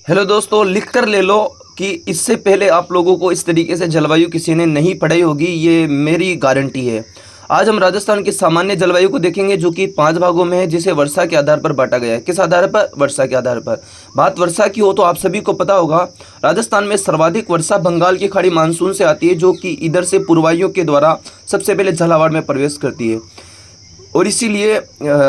Hello दोस्तों, लिख कर ले लो कि इससे पहले आप लोगों को इस तरीके से जलवायु किसी ने नहीं पढ़ाई होगी, ये मेरी गारंटी है। आज हम राजस्थान की सामान्य जलवायु को देखेंगे जो कि 5 भागों में है, जिसे वर्षा के आधार पर बांटा गया है। किस आधार पर? वर्षा के आधार पर। बात वर्षा की हो तो आप सभी को पता होगा, राजस्थान में सर्वाधिक वर्षा बंगाल की खाड़ी मानसून से आती है, जो कि इधर से पूर्वाइयों के द्वारा सबसे पहले झालावाड़ में प्रवेश करती है। और इसीलिए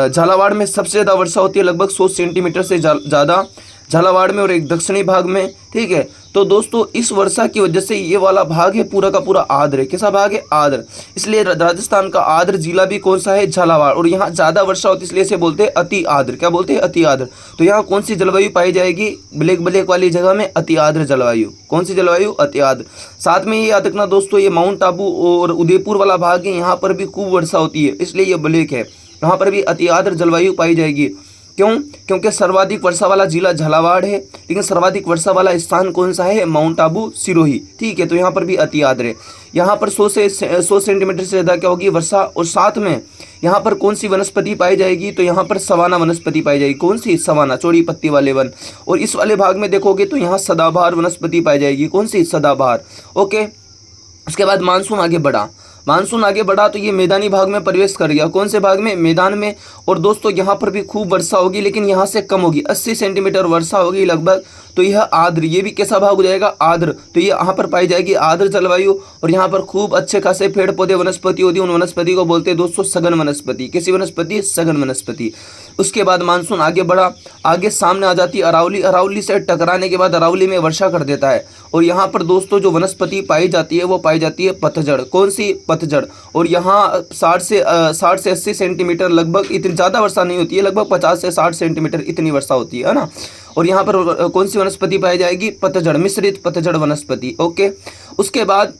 झालावाड़ में सबसे ज़्यादा वर्षा होती है, लगभग 100 सेंटीमीटर से ज़्यादा झालावाड़ में, और एक दक्षिणी भाग में। ठीक है, तो दोस्तों इस वर्षा की वजह से ये वाला भाग है पूरा का पूरा आर्द्र है। कैसा भाग है? आर्द्र। इसलिए राजस्थान का आर्द्र जिला भी कौन सा है? झालावाड़। और यहाँ ज़्यादा वर्षा होती है, इसलिए इसे बोलते हैं अति आर्द्र। क्या बोलते हैं? अति आर्द्र। तो यहाँ कौन सी जलवायु पाई जाएगी? ब्लैक ब्लैक वाली जगह में अति आर्द्र जलवायु। कौन सी जलवायु? अति आर्द्र। साथ में ये याद रखना दोस्तों, ये माउंट आबू और उदयपुर वाला भाग है, यहाँ पर भी खूब वर्षा होती है, इसलिए ये ब्लैक है। यहाँ पर भी अति आर्द्र जलवायु पाई जाएगी। क्यों? क्योंकि सर्वाधिक वर्षा वाला जिला झालावाड़ है, लेकिन सर्वाधिक वर्षा वाला स्थान कौन सा है? माउंट आबू सिरोही। ठीक है, तो यहाँ पर भी अति आर्द्र है। यहाँ पर 100 सेंटीमीटर से ज़्यादा क्या होगी? वर्षा। और साथ में यहाँ पर कौन सी वनस्पति पाई जाएगी? तो यहाँ पर सवाना वनस्पति पाई जाएगी। कौन सी? सवाना, चौड़ी पत्ती वाले वन। और इस वाले भाग में देखोगे तो यहाँ सदाबहार वनस्पति पाई जाएगी। कौन सी? सदाबहार। ओके, उसके बाद मानसून आगे बढ़ा। मानसून आगे बढ़ा तो ये मैदानी भाग में प्रवेश कर गया। कौन से भाग में? मैदान में। और दोस्तों यहाँ पर भी खूब वर्षा होगी, लेकिन यहाँ से कम होगी, 80 सेंटीमीटर वर्षा होगी लगभग। तो यह आर्द्र, ये भी कैसा भाग हो जाएगा? आर्द्र। तो ये यहाँ पर पाई जाएगी आर्द्र जलवायु। और यहाँ पर खूब अच्छे खासे पेड़ पौधे वनस्पति होती है। उन वनस्पति को बोलते हैं दोस्तों सघन वनस्पति। कैसी वनस्पति? सघन वनस्पति। उसके बाद मानसून आगे बढ़ा, आगे सामने आ जाती है अरावली। अरावली से टकराने के बाद अरावली में वर्षा कर देता है। और यहाँ पर दोस्तों जो वनस्पति पाई जाती है वो पाई जाती है पतझड़। कौन सी? पतझड़। और यहाँ 60 से 80 सेंटीमीटर लगभग, इतनी ज़्यादा वर्षा नहीं होती है, लगभग 50 से 60 सेंटीमीटर इतनी वर्षा होती है ना। और यहाँ पर कौन सी वनस्पति पाई जाएगी? पतझड़, मिश्रित पतझड़ वनस्पति। ओके, उसके बाद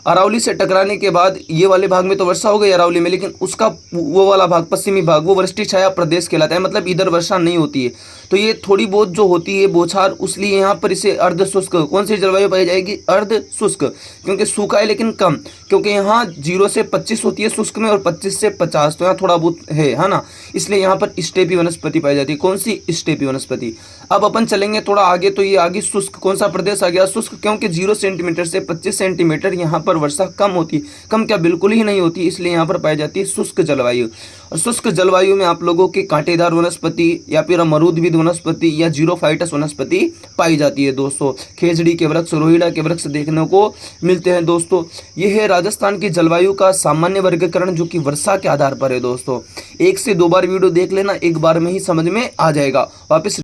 अरावली से टकराने के बाद ये वाले भाग में तो वर्षा हो गई अरावली में, लेकिन उसका वो वाला भाग, पश्चिमी भाग, वो वृष्टि छाया प्रदेश कहलाता है। मतलब इधर वर्षा नहीं होती है, तो ये थोड़ी बहुत जो होती है बौछार, इसलिए यहाँ पर इसे अर्ध शुष्क, कौन सी जलवायु पाई जाएगी? अर्ध शुष्क। क्योंकि सूखा है लेकिन कम, क्योंकि यहाँ 0 से 25 होती है शुष्क में, और 25 से 50, तो यहाँ थोड़ा बहुत है ना। इसलिए यहाँ पर स्टेपी वनस्पति पाई जाती है। कौन सी? स्टेपी वनस्पति। अब अपन चलेंगे थोड़ा आगे, तो ये आगे शुष्क, कौन सा प्रदेश आ गया? शुष्क। क्योंकि 0 सेंटीमीटर से 25 सेंटीमीटर यहाँ पर वर्षा कम होती, कम क्या बिल्कुल ही नहीं होती, इसलिए यहाँ पर पाई जाती है शुष्क जलवायु। और शुष्क जलवायु में आप लोगों की कांटेदार वनस्पति या फिर अमरूदविद वनस्पति या जीरोफाइटस वनस्पति पाई जाती है दोस्तों। खेजड़ी के वृक्ष, रोहिड़ा के वृक्ष देखने को मिलते हैं दोस्तों। यह है राजस्थान की जलवायु का सामान्य वर्गीकरण, जो कि वर्षा के आधार पर है दोस्तों। 1 से 2 बार वीडियो देख लेना, एक बार में ही समझ में आ जाएगा। वापस